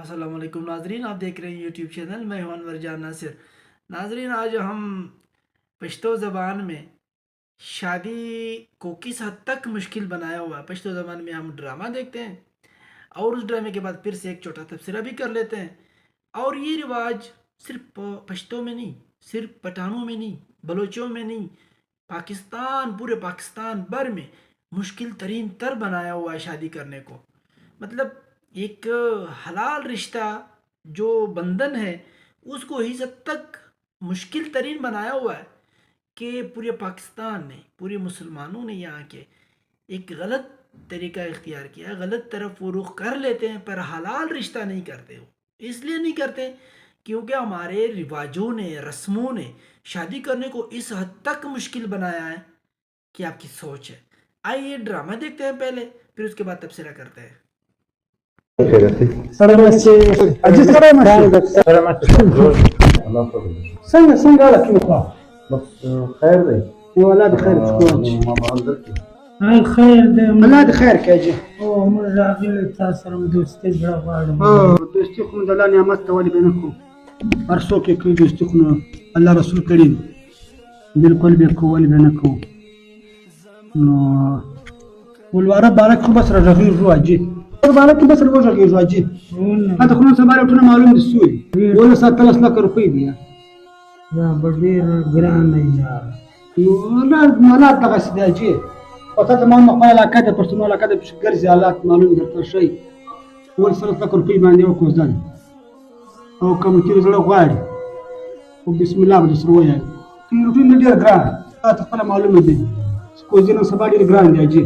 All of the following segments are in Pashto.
अस्सलाम वालेकुम नाजरीन, आप देख रहे हैं यूट्यूब चैनल। मैं हूं अनवर जान नासिर। नाजरीन, आज हम पश्तो ज़बान में शादी को किस हद तक मुश्किल बनाया हुआ है। पश्तो ज़बान में हम ड्रामा देखते हैं और उस ड्रामे के बाद फिर से एक छोटा तबसरा भी कर लेते हैं। और ये रिवाज सिर्फ पश्तो में नहीं, सिर्फ पठानों में नहीं, बलोचों में नहीं, पूरे पाकिस्तान भर में मुश्किल तरीन तर बनाया हुआ है शादी करने को। मतलब एक हलाल रिश्ता जो बंधन है उसको इस हद तक मुश्किल तरीन बनाया हुआ है कि पूरे पाकिस्तान ने, पूरे मुसलमानों ने यहाँ के एक गलत तरीका इख्तियार किया। गलत तरफ वो रुख कर लेते हैं पर हलाल रिश्ता नहीं करते। हो इसलिए नहीं करते क्योंकि हमारे रिवाजों ने, रस्मों ने शादी करने को इस हद तक मुश्किल बनाया है कि आपकी सोच है। आइए ड्रामा देखते हैं पहले, फिर उसके बाद तबसरा करते हैं। څنګه حالك يا بس خير دی ولاد خير شكون ما معذر کی هاي خير ده ولاد خير كاجي هو موږ راغلي تاسو سره دوستي زړه غواړم. دوستي خو د الله نعمت ته ولې بینکو هر څوک یې کوي دوستي خو نو الله رسول کړي بالکل به کول بینکو نو والواره بارك خو بس رغير رواجي بارك بس رغير رواجي هذا خلونا سبارة وتنا معلوم السوري ولا صار 3 لك روپۍ دي دا ډېر ګران دی لا مالات دغه سداجي وته ما مقاله علاقه د پښتنو علاقه د ګرځي حالات معلوم درته شي ول 3 لک روپۍ باندې وکوزل او کوم چې زړه غواړي او بسم الله باندې سره وایي کی روټین ډېر ګران تاسو خپل معلومه دي کوزینه سبا ډېر ګران دی اجي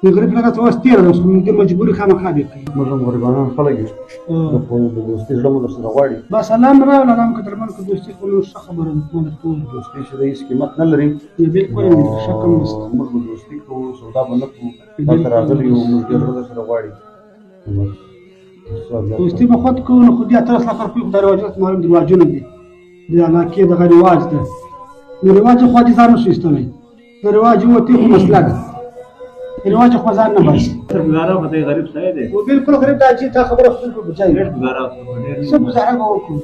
غریب لکه څه واستیر اوس موږ مجبوري خامخا دي کوي موږ غریبانان خلک یو د دوستي زړه مو در سره غواړي بس سلام راوړل نام کتر من کو دوستي خو نو څه خبره نه کوم دوستي چې د هیڅ قیمت نه لري بالکل نه شک هم نشته موږ به دوستي کوو سودا به نه کوو تاسو راغلي یو موږ ډېر زړه در سره غواړي دوستي به خود کوو نو خو دې 3 لک روپۍ د رواجات معلوم د رواجونه دي د علاقې دغه رواج ده نو رواج خو دې ځان نشي استولی د رواج وتی خو مسله ده رواج خو ځان نه بس گزارا پته غریب سای دی و بالکل غریب دا چې تا خبره خپل کو بچای ډېر گزارا ډېر څه گزاره به وکړو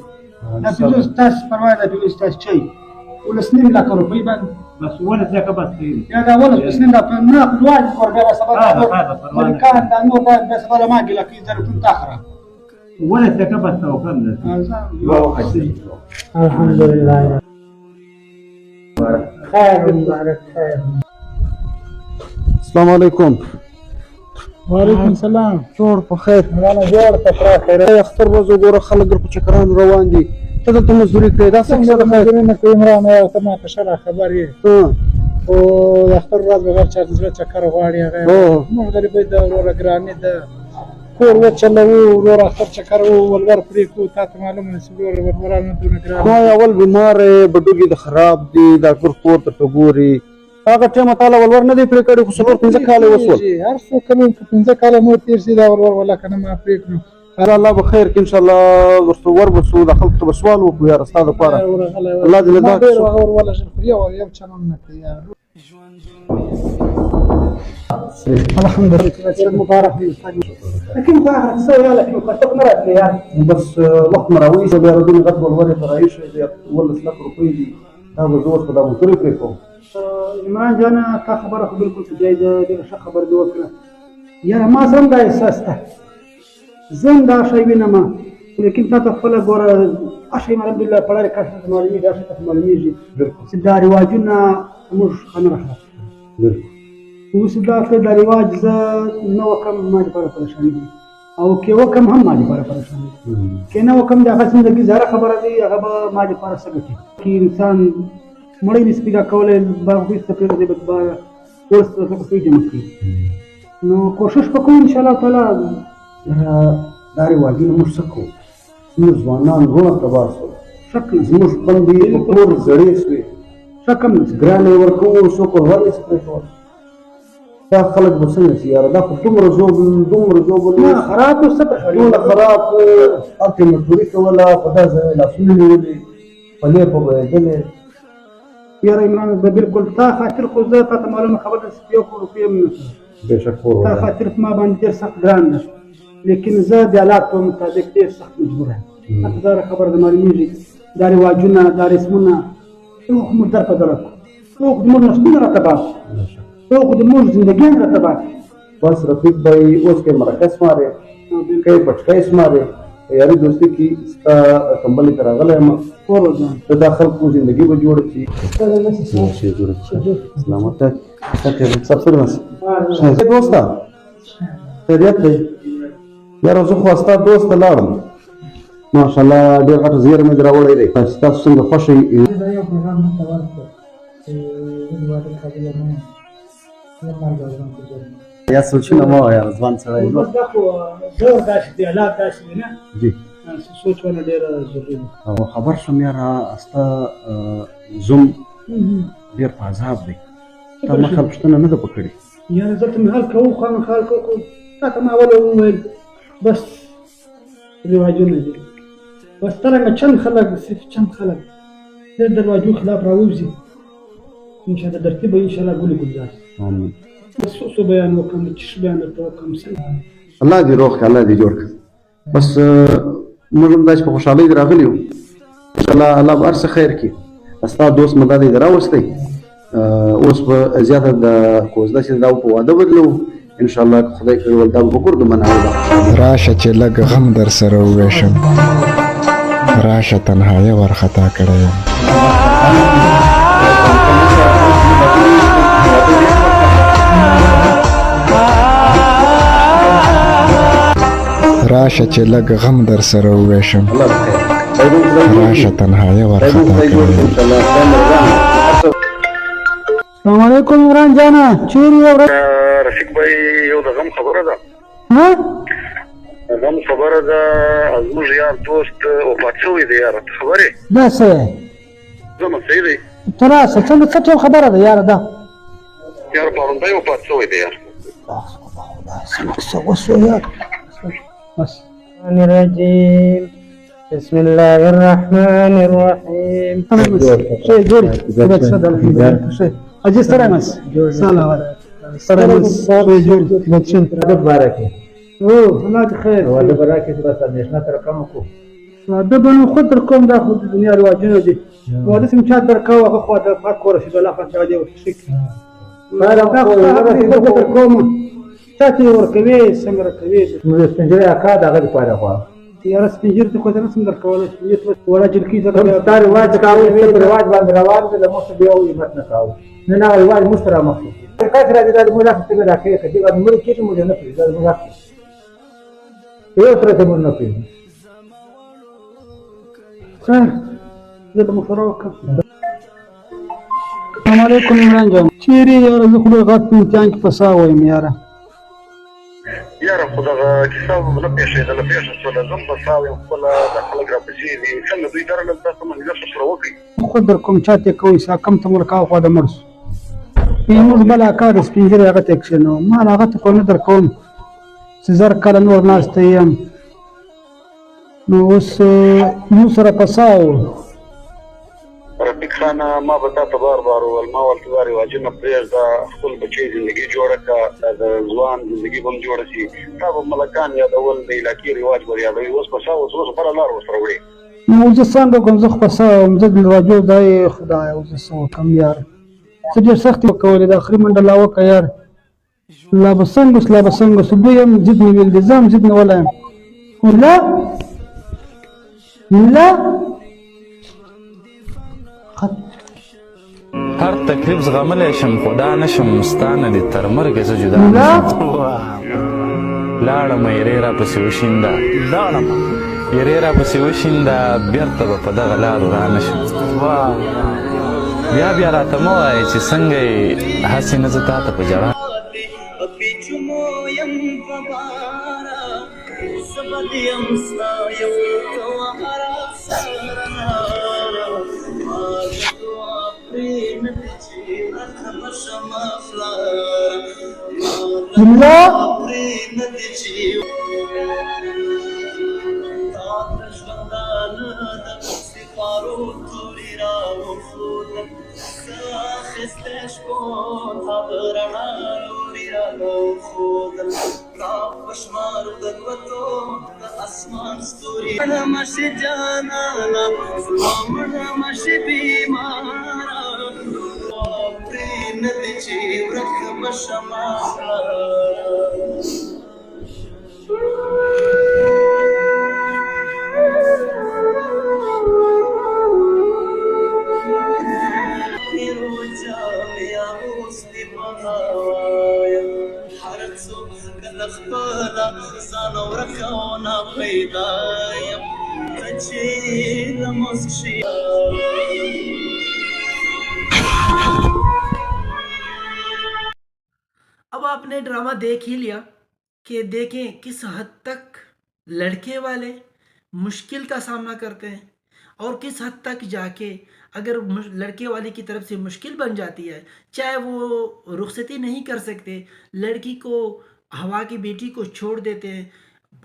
دا پیلوس تاسو پروا نه پیلوس تاسو چي ولسنیم لک روپۍ باندې بس ونه څه بس دی یا دا ولس بسنیم دا په نه رواج ورګه سبا دا کار دا نو دا بس ولا ما قال لك اذا كنت اخره ونه څه بس او کوم ده الحمد لله خير مبارك خير. السلام علیکم. وعليكم السلام. جوړ په خیر وانا جوړ تکرا خیر. اختر ورځ وګوره خلک په چکران روان دي ته دلته مزدوري کوي دا څنګه څنګه د مدرنه کې عمران یا تما کشره خبر یې او د اختر ورځ بغیر چا د چکر غواړي هغه موږ غریبې د ورور ګرانې د کور و چلو ورور اختر چکر ولور پرې کو تاسو معلومه نسبور ورورانه دونه ګران خو اول بیمار بډوګي د خراب دي ډاکټر کور ته ګوري هغه ټیم تعالی ولور نه دی پرې کړی خو څلور 15 کال وسول هر څو کله 15 کال مو تیر سي دا ولور ولا کنه ما پرې کړو الله بخیر کې ان شاء الله ورته وربسو د خلکو ته سوال وکړو یا استاد لپاره الله دې له دا ور ولا شرف یو چنن نه کوي الحمد لله مبارك لكن ظاهر تسوي لك مكتب مرات يعني بس وخت مراوي چې بیا ردون غټ ولور ته رايشي د ولس لک روپۍ دي دا به زور په دا موټر پرې کوم عمران جانا تا خبره خو بالکل په ځای ده ډېره ښه خبره دې وکړه یاره ما زه هم دا احساس ته زه هم دا شی وینم لیکن تا ته خپله ګوره هر شی الحمدلله په لارې کار ته معلومېږي هر شی ته معلومېږي چې دا رواجونه موږ ښه نه راخلاص اوس دا رواج زه نه وکم ما دپاره پریشاني دي او که وکم هم ما دپاره پریشاني دي که نه وکم د هغه زندګي زهره خبره دی هغه به ما دپاره څه ګټي که انسان مړی نسي پیدا کولی باغوی څه پرېږدي به دوباره اوس څه روپۍ جمع کړي نو کوشش به کوو انشاءالله تعالی دا رواجونه موږ څه کوو زموږ ځوانان رونه تباه شول شک نه زموږ خویندې په کور زړې شوې شک هم نشته ګرانې ورکوو څوک ور نشي پرېښول دا خلک به څنګه شي یاره دا خو دومره زوبل نه خراب اوس څه پرېښوي ټوله خراب هلته یې مزدوري کوله په دا ځای لاسونه نیولې پلې په بهېدلې یاره عمران به بالکل تا خاطر خو زه تا ته معلومه خبره ده چې 1 روپۍ هم نه بېشک تا خاطر په ما باندې ډېر سخت ګران ده لیکن زه د حالات په مطابق ډېر سخت مجبور یم. حتی دا خبره د معلومېږي دا رواجونه دا رسمونه ټول خو موږ در په دره کړو، ټول خو زموږ نسلونه راته باد ټول خو زموږ زندګي هم راته باد. بس رفیق بھائی اوس کې مرکز ماره کئی پټکای سماره یاري دوستي کې ستا کمبلې ته راغلی یم ته دا خلکو زندګي به جوړه شي. سلامت سفر دوسته خیریت دی یاره زه خو ستا دوست ته لاړم ماشاءالله ډېر غټه زیره مې در راوړی دی ستاسو څنګه خوښ یې یا سوچونه مه وایه ځوان سړی دا خو دور داسې دی حالات داسې دي نه جی سوچ ونه ډېره ضروري ده. او خبر شوم یاره ستا زوم ډېر په عذاب دی تا ما خل پوښتنه نه ده په کړې یاره دلته مې حل کوو خامخا حل کوو خو تا ته ما اوله وویل بس رواجونه دي بس څرنګه چند خلک صرف چند خلک ډېر د رواجو خلاف راووځي انشاءالله ترتیب به انشاءالله ګلې ګلزار آمین بس څه بیان وکړم چې څه بیان درته وکړم الله دې روغ کړه الله دې جوړ کړه بس موږ هم داسې په خوشحالۍ دې راغلي یو انشاءالله الله به هر څه خیر کړي ستا دوست مې دا دی راوستی اوس به زیاته د کوزده چې دا په واده بدلو انشاءالله که خدای کړي ول دا به په ګردو منعه راشه چې لږ غم در سره وویشم راشه تنهایه ورخطا کړی یم راشه چې لږ غم در سره وویشم راشه تنهایه ورخطا کړی یم. السلام علیکم عمران جانا چیرې یو رفیق بھائی یو د غم خبره ده ها غم خبره ده زموږ یار دوست وفات شوی دی یاره ته خبر یې دا څه زما صحیح دی ته راسه څنګه څه ټول خبره ده یاره دا یاره پرونده وفات شوی دی یار څه وشو یار بس الرجيم بسم الله الرحمن الرحيم شيء جوري شيء أجي سلامس سلام سلامس شيء جوري بتشين بارکه اوه الله خير واده برکه بس اندېښنه تر کوم کو دا به نو خود در کوم دا خو د دنیا رواجونه دي واده سم چا در کوه هغه خو د پاک کور شي الله خو دی شي ما دا خو در کوم تاسو ورکوي څنګه کوي موږ څنګه اکا دغه لپاره خو یاره سپینجر ته خو نه څنګه در کولای شي ولا جلکی زره دا رواج کاوه چې رواج باندې روان دي له مخ بیا وي مت نه کاوه نه نه رواج مستر مخ کله راځي دا موږ راځي څنګه راکې کدي باندې موږ کیږي موږ نه پیژنو دا موږ یو تر ته موږ نه پیژنو خیر زه به مشوره وکړم السلام علیکم عمران جان چیرې یاره زه خو ډېر غټ په امتحان کې فسا وایم یاره یاره خو دغه کیسه نه پېښېدله پېښه شوله زه هم بسا یم خپله دا خلک راپسې دي څنګه دوی درله تاسو منځګر سره وکړئ خود در کوم چا ته کوي سا کم ته ملکا خو د مرس موږ بل اکا د سپینجر هغه ته کښېنو ما هغه ته خو نه در کوم چې زر کله نور ناسته یم نو اوس یو سره پساو رفیق خانه ما به تا ته بار بار وویل ما ورته دا رواجونه پرېږده خپل بچی زندګي جوړه کړه د ځوان زندګي به هم جوړه شي تا به ملکان یادول د علاقې رواج به یادوي اوس پسا اوس بله لار ورسره وړې نو زه څنګه کوم زه خو پساوم زه د رواجو دا یې خدایه اوس زه څه وکړم یار څه ډېر سخت یې وکولې د اخري منډه لا وکړه یار لا به څنګه اوس لا به څنګه اوس دوی هم ضد مې ویل دي زه هم ضد نه ولی یم ملا ملا هر تکلیف زغملی شم خو دا نشم ستا نه دې تر مرګه زه جدا نشم لاړمه یرې راپسې وشینده یرې راپسې وشینده بېرته به په دغه لارو رانشم بیا راته مه وایې چې څنګه یې هسې نه زه تا ته په ژړا ملا Steshko, tabrana, lurira, no, अब आपने ड्रामा देख ही लिया कि देखें किस हद तक लड़के वाले मुश्किल का सामना करते हैं और किस हद तक जाके अगर लड़के वाले की तरफ से मुश्किल बन जाती है, चाहे वो रुखसती नहीं कर सकते, लड़की को हवा की बेटी को छोड़ देते हैं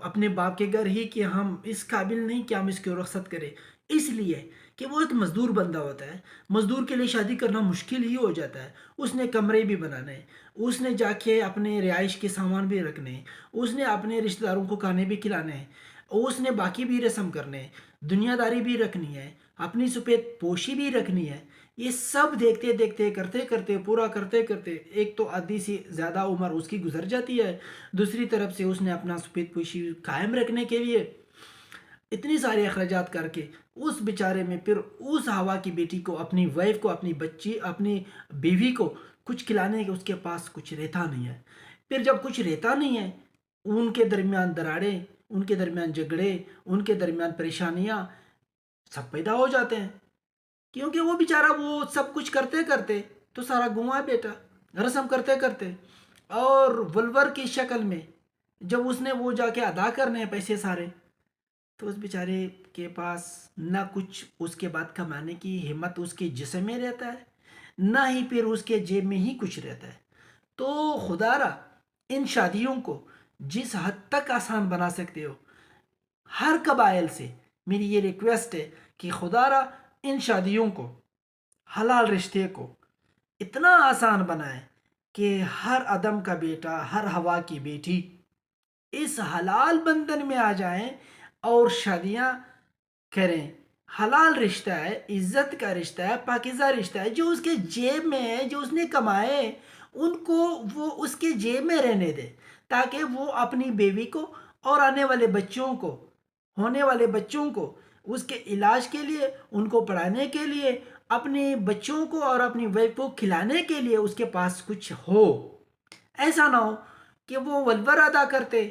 अपने बाप के घर ही कि हम इस काबिल नहीं कि हम इसकी रुखसत करें, इसलिए कि वो एक मज़दूर बंदा होता है। मज़दूर के लिए शादी करना मुश्किल ही हो जाता है। उसने कमरे भी बनाने, उसने जाके अपने रिहाइश के सामान भी रखने, उसने अपने रिश्तेदारों को खाने भी खिलाने, उसने बाकी भी रस्म करने, दुनियादारी भी रखनी है, अपनी सफ़ेद पोशी भी रखनी है। ये सब देखते देखते करते करते पूरा करते करते एक तो आधी से ज़्यादा उम्र उसकी गुजर जाती है, दूसरी तरफ से उसने अपना सफ़ेद पोशी कायम रखने के लिए इतनी सारे अखराजात करके उस बेचारे में फिर उस हवा की बेटी को, अपनी वाइफ को, अपनी बच्ची, अपनी बीवी को कुछ खिलाने के उसके पास कुछ रहता नहीं है। फिर जब कुछ रहता नहीं है, उनके दरमियान दरारें, उनके दरमियान झगड़े, उनके दरमियान परेशानियां सब पैदा हो जाते हैं, क्योंकि वो बेचारा वो सब कुछ करते करते तो सारा गुआ बेटा रस्म करते करते और वल्वर की शक्ल में जब उसने वो जाके अदा करने हैं पैसे सारे, तो उस बेचारे के पास ना कुछ उसके बाद कमाने की हिम्मत उसके जिस्म में रहता है, ना ही फिर उसके जेब में ही कुछ रहता है। तो खुदारा इन शादियों को जिस हद तक आसान बना सकते हो, हर कबाइल से मेरी ये रिक्वेस्ट है कि खुदारा इन शादियों को, हलाल रिश्ते को इतना आसान बनाए कि हर आदम का बेटा, हर हवा की बेटी इस हलाल बंधन में आ जाएं और शादियां करें। हलाल रिश्ता है, इज्जत का रिश्ता है, पाकीज़ा रिश्ता है। जो उसके जेब में है, जो उसने कमाए, उनको वो उसके जेब में रहने दे, ताकि वो अपनी बीवी को और आने वाले बच्चों को, होने वाले बच्चों को उसके इलाज के लिए, उनको पढ़ाने के लिए, अपने बच्चों को और अपनी वाइफ को खिलाने के लिए उसके पास कुछ हो। ऐसा ना हो कि वो वल्वर अदा करते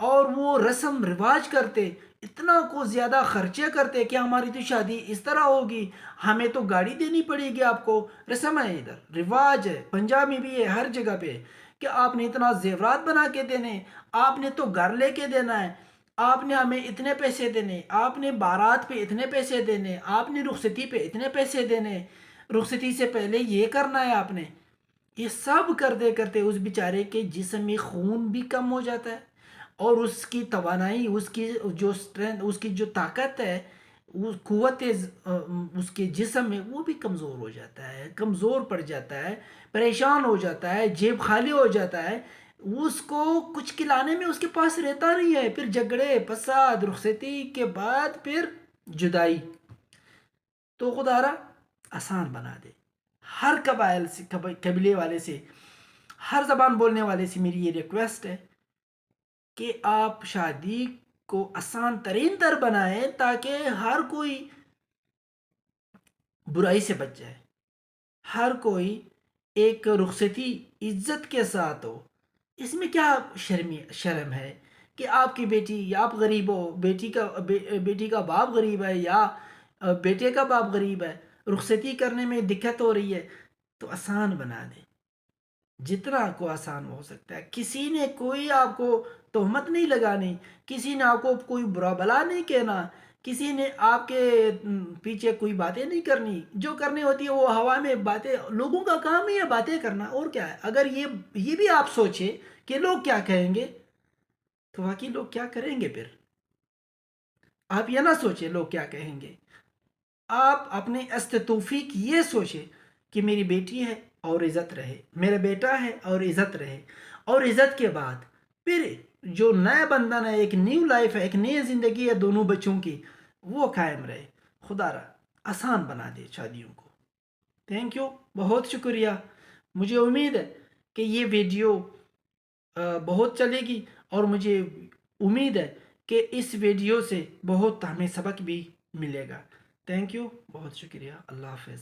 और वो रस्म रिवाज करते, इतना को ज़्यादा खर्चे करते कि हमारी तो शादी इस तरह होगी, हमें तो गाड़ी देनी पड़ेगी आपको। रस्म है, इधर रिवाज है, पंजाब में भी है, हर जगह पे कि आपने इतना जेवरात बना के देने, आपने तो घर लेके देना है, आपने हमें इतने पैसे देने, आपने बारात पे इतने पैसे देने, आपने रुखसती पे इतने पैसे देने, रुखसती से पहले ये करना है आपने। ये सब करते करते उस बेचारे के जिस्म में खून भी कम हो जाता है और उसकी तवानाई, उसकी जो स्ट्रेंथ, उसकी जो ताकत है, वो कुव्वत उसके जिस्म में वो भी कमज़ोर हो जाता है, कमज़ोर पड़ जाता है, परेशान हो जाता है, जेब खाली हो जाता है, उसको कुछ खिलाने में उसके पास रहता नहीं है। फिर झगड़े फसाद, रुखसती के बाद फिर जुदाई। तो खुदारा आसान बना दे। हर कबाइल से, कबीले वाले से, हर ज़बान बोलने वाले से मेरी ये रिक्वेस्ट है कि आप शादी को आसान तरीन तर बनाएं ताकि हर कोई बुराई से बच जाए, हर कोई एक रुखसती इज्जत के साथ हो। इसमें क्या शर्म है कि आपकी बेटी, आप गरीब हो, बेटी का बाप गरीब है या बेटे का बाप गरीब है, रुखसती करने में दिक्कत हो रही है, तो आसान बना दे जितना को आसान हो सकता है। किसी ने कोई आपको तोहमत नहीं लगानी, किसी ने आपको कोई बुरा भला नहीं कहना, किसी ने आपके पीछे कोई बातें नहीं करनी। जो करनी होती है वो हवा में बातें, लोगों का काम ही है बातें करना, और क्या है। अगर ये भी आप सोचे कि लोग क्या कहेंगे, तो वाकई लोग क्या करेंगे फिर। आप ये ना सोचे लोग क्या कहेंगे, आप अपने अस्ततौफीक ये सोचे कि मेरी बेटी है और इज़्ज़त रहे, मेरा बेटा है और इज़्ज़त रहे, और इज़्ज़त के बाद फिर جو نیا بندھن ہے، ایک نیو لائف ہے، ایک نئی زندگی ہے دونوں بچوں کی، وہ قائم رہے. خدا را آسان بنا دے شادیوں کو. تھینک یو، بہت شکریہ. مجھے امید ہے کہ یہ ویڈیو بہت چلے گی، اور مجھے امید ہے کہ اس ویڈیو سے بہت ہمیں سبق بھی ملے گا. تھینک یو، بہت شکریہ. اللہ حافظ.